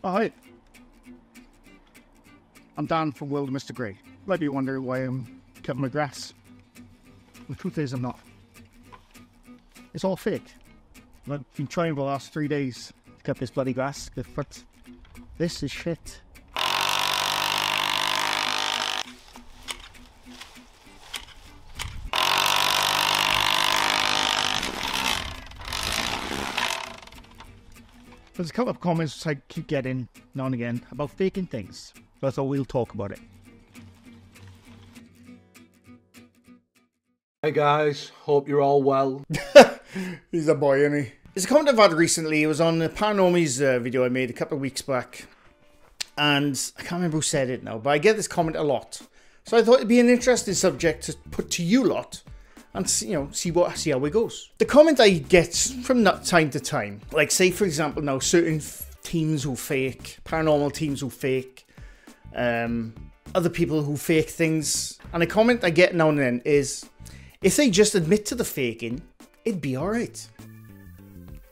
Oh, hi. I'm Dan from World of Mr. Grey. You might be wondering why I'm cutting my grass. The truth is I'm not. It's all fake. I've been trying for the last 3 days to cut this bloody grass, but this is shit. There's a couple of comments I keep getting now and again about faking things, so I thought we'll talk about it. Hey guys, hope you're all well. He's a boy, isn't he? It's a comment I've had recently. It was on the Paranormal's video I made a couple of weeks back, and I can't remember who said it now, but I get this comment a lot. So I thought it'd be an interesting subject to put to you lot, and see how it goes. The comment I get from time to time, like say for example now, certain teams who fake, paranormal teams who fake, other people who fake things, and a comment I get now and then is, if they just admit to the faking, it'd be alright.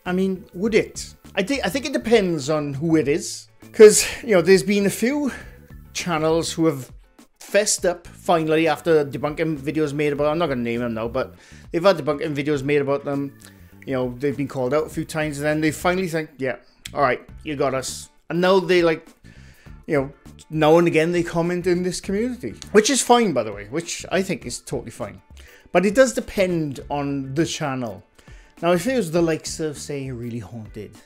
I mean, would it? I think it depends on who it is, because there's been a few channels who have fessed up finally after debunking videos made about. I'm not going to name them now, but they've had debunking videos made about them. They've been called out a few times, and then they finally think, yeah, all right, you got us. And now they now and again they comment in this community, which is fine, by the way, which I think is totally fine. But it does depend on the channel. Now, if it was the likes of, say, Really Haunted,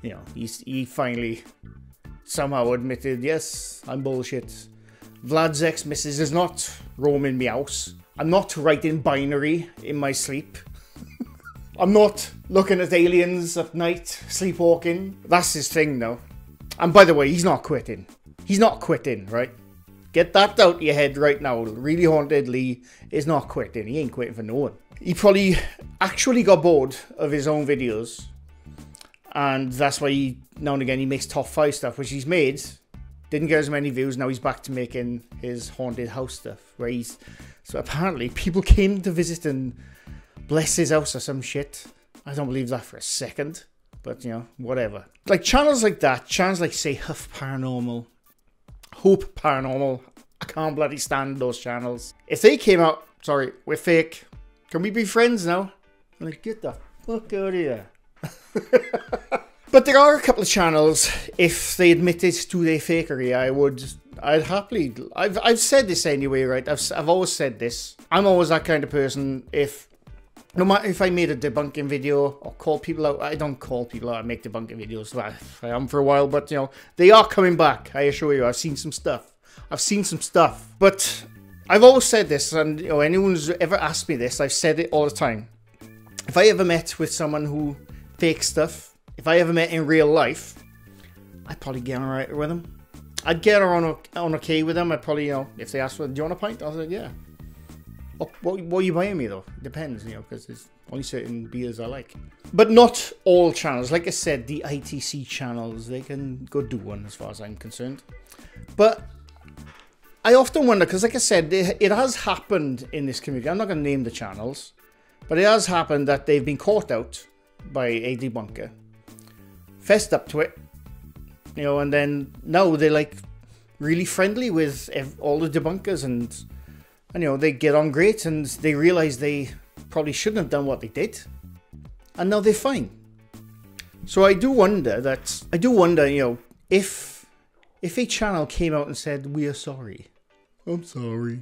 he finally somehow admitted, yes, I'm bullshit. Vlad's ex-missus is not roaming me house. I'm not writing binary in my sleep. I'm not looking at aliens at night, sleepwalking. That's his thing now. And by the way, he's not quitting. He's not quitting, right? Get that out of your head right now. Really Haunted Lee is not quitting. He ain't quitting for no one. He probably actually got bored of his own videos. And that's why now and again he makes top 5 stuff, which he's made. Didn't get as many views. Now he's back to making his haunted house stuff. So apparently people came to visit and bless his house or some shit. I don't believe that for a second. But, whatever. Like channels like that, channels like, say, Huff Paranormal, Hope Paranormal, I can't bloody stand those channels. If they came out, sorry, we're fake, can we be friends now? I'm like, get the fuck out of here. But there are a couple of channels, if they admitted to their fakery, I'd happily, I've said this anyway, right? I've always said this. I'm always that kind of person. No matter if I made a debunking video or call people out, I don't call people out, I make debunking videos. Well, I am for a while, but they are coming back. I assure you, I've seen some stuff. But I've always said this, and anyone who's ever asked me this, I've said it all the time. If I ever met with someone who fakes stuff, if I ever met in real life, I'd probably get alright with them. I'd get on okay with them. I'd probably, if they asked for, do you want a pint? I'll say, yeah. What are you buying me though? It depends, because there's only certain beers I like. But not all channels. Like I said, the ITC channels, they can go do one as far as I'm concerned. But I often wonder, because like I said, it has happened in this community. I'm not going to name the channels, but it has happened that they've been caught out by a debunker, fessed up to it, and then now they're like really friendly with all the debunkers, and they get on great, and they realize they probably shouldn't have done what they did, and now they're fine. So I do wonder, if a channel came out and said, we are sorry, I'm sorry,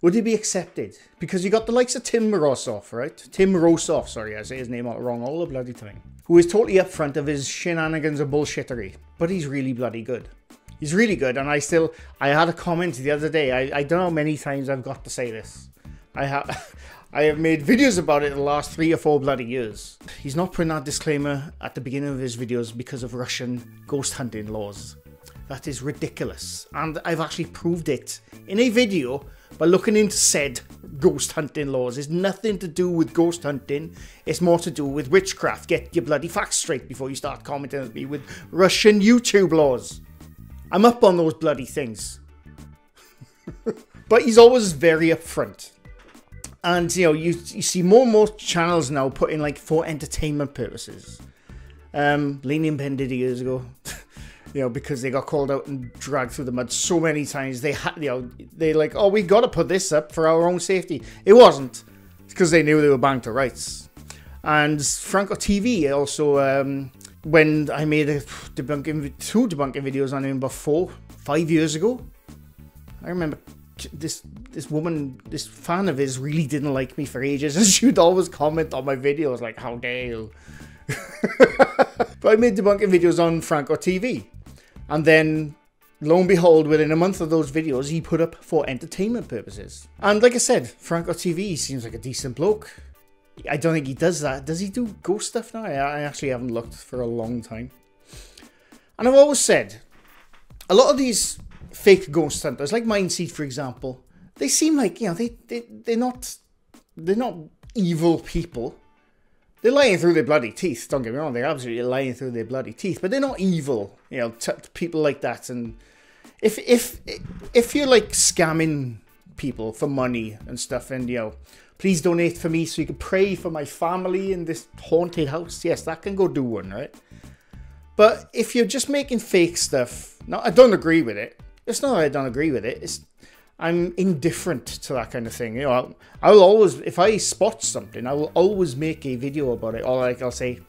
would it be accepted? Because you got the likes of Tim Rosoff, right? Tim Rosoff, sorry, I say his name out wrong all the bloody time, who is totally upfront of his shenanigans of bullshittery, but he's really bloody good. He's really good, and I had a comment the other day. I don't know how many times I've got to say this. I have made videos about it the last 3 or 4 bloody years. He's not putting that disclaimer at the beginning of his videos because of Russian ghost hunting laws. That is ridiculous, and I've actually proved it in a video by looking into said ghost hunting laws. It's nothing to do with ghost hunting. It's more to do with witchcraft. Get your bloody facts straight before you start commenting at me with Russian YouTube laws. I'm up on those bloody things. But he's always very upfront. And, you see more and more channels now putting, like, for entertainment purposes. Leaning Pen did it years ago. You know, because they got called out and dragged through the mud so many times. They had, you know, they like, oh, we got to put this up for our own safety. It wasn't. It's because they knew they were banged to rights. And Franco TV also, when I made two debunking videos on him about 5 years ago, I remember this woman, this fan of his, really didn't like me for ages, and she would always comment on my videos like, how dare you. But I made debunking videos on Franco TV, and then lo and behold, within a month of those videos, he put up for entertainment purposes. And like I said, Franco TV seems like a decent bloke. I don't think he does that. Does he do ghost stuff now? I actually haven't looked for a long time. And I've always said, a lot of these fake ghost hunters, like Mindseed, for example, they seem like, you know, they're not evil people. They're lying through their bloody teeth. Don't get me wrong, they're absolutely lying through their bloody teeth, but they're not evil, you know, people like that. And if you're like scamming people for money and stuff, and, you know, please donate for me so you can pray for my family in this haunted house, yes, that can go do one, right? But if you're just making fake stuff, no, I don't agree with it. It's not that I don't agree with it. I'm indifferent to that kind of thing. You know, I'll always, if I spot something, I will always make a video about it. Or like I'll say,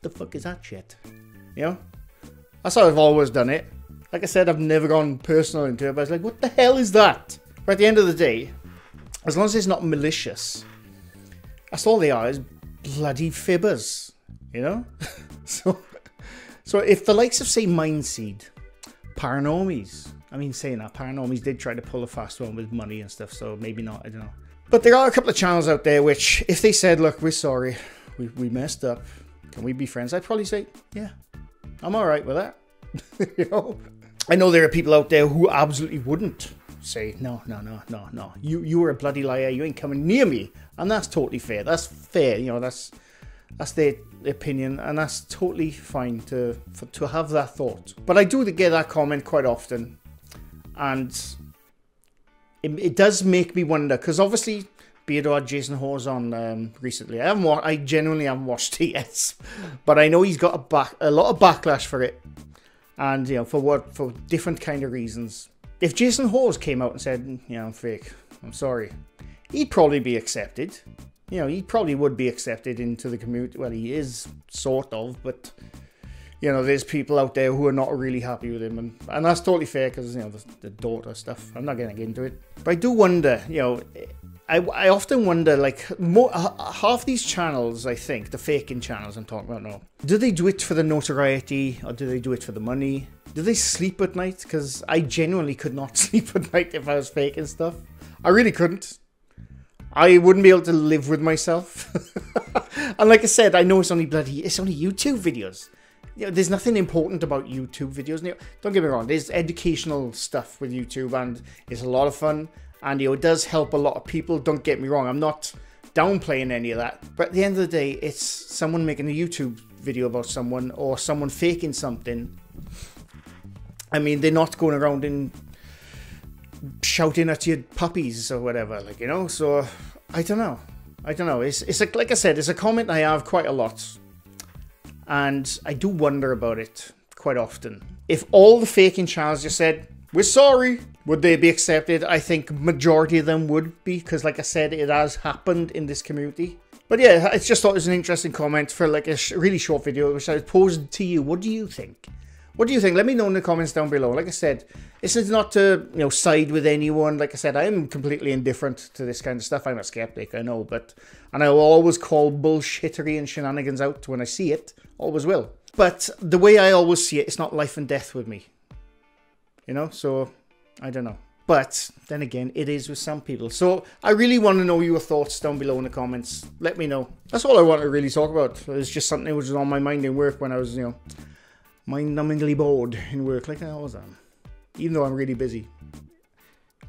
the fuck is that shit? You know? That's how I've always done it. Like I said, I've never gone personal into it, but I was like, what the hell is that? But at the end of the day, as long as it's not malicious, that's all they are, is bloody fibbers. You know? So if the likes of, say, Mindseed, Paranormies, I mean, saying that, Paranormies did try to pull a fast one with money and stuff, so maybe not, I don't know. But there are a couple of channels out there which, if they said, look, we're sorry, we messed up, can we be friends? I'd probably say, yeah, I'm alright with that. You know? I know there are people out there who absolutely wouldn't say, no, you were a bloody liar, you ain't coming near me. And that's totally fair. That's fair, you know, that's their opinion, and that's totally fine to have that thought. But I do get that comment quite often, and it does make me wonder, because obviously Beardo had Jason Hawes on recently. I genuinely haven't watched it yet, but I know he's got a lot of backlash for it, and, you know, for different kind of reasons. If Jason Hawes came out and said, yeah, I'm fake, I'm sorry, he'd probably be accepted. You know, he probably would be accepted into the community. Well, he is, sort of, but, you know, there's people out there who are not really happy with him, and that's totally fair, because, you know, the daughter stuff, I'm not going to get into it. But I do wonder, you know, I often wonder, like, half these channels, I think, the faking channels I'm talking about now, do they do it for the notoriety, or do they do it for the money? Do they sleep at night? Because I genuinely could not sleep at night if I was faking stuff. I really couldn't. I wouldn't be able to live with myself. And like I said, I know it's only YouTube videos. You know, there's nothing important about YouTube videos. You know, don't get me wrong, there's educational stuff with YouTube, and it's a lot of fun, and, you know, it does help a lot of people. Don't get me wrong, I'm not downplaying any of that. But at the end of the day, it's someone making a YouTube video about someone, or someone faking something. I mean, they're not going around and shouting at your puppies or whatever, like, you know. So I don't know. It's like I said, it's a comment I have quite a lot, and I do wonder about it quite often. If all the faking channels just said, we're sorry, would they be accepted? I think majority of them would be, because, like I said, it has happened in this community. But yeah, I just thought it was an interesting comment for like a really short video, which I posed to you. What do you think? What do you think? Let me know in the comments down below. Like I said, this is not to, you know, side with anyone. Like I said, I am completely indifferent to this kind of stuff. I'm a skeptic, I know, and I will always call bullshittery and shenanigans out when I see it. Always will. But the way I always see it, it's not life and death with me. You know, so I don't know. But then again, it is with some people. So I really want to know your thoughts down below in the comments. Let me know. That's all I want to really talk about. It's just something that was on my mind in work when I was, you know, mind-numbingly bored in work, like I always am. Even though I'm really busy.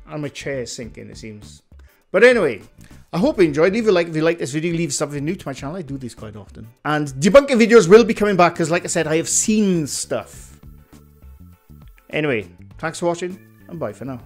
And my chair is sinking, it seems. But anyway, I hope you enjoyed. Leave a like if you like this video. Leave something new to my channel. I do these quite often. And debunking videos will be coming back, because like I said, I have seen stuff. Anyway, thanks for watching, and bye for now.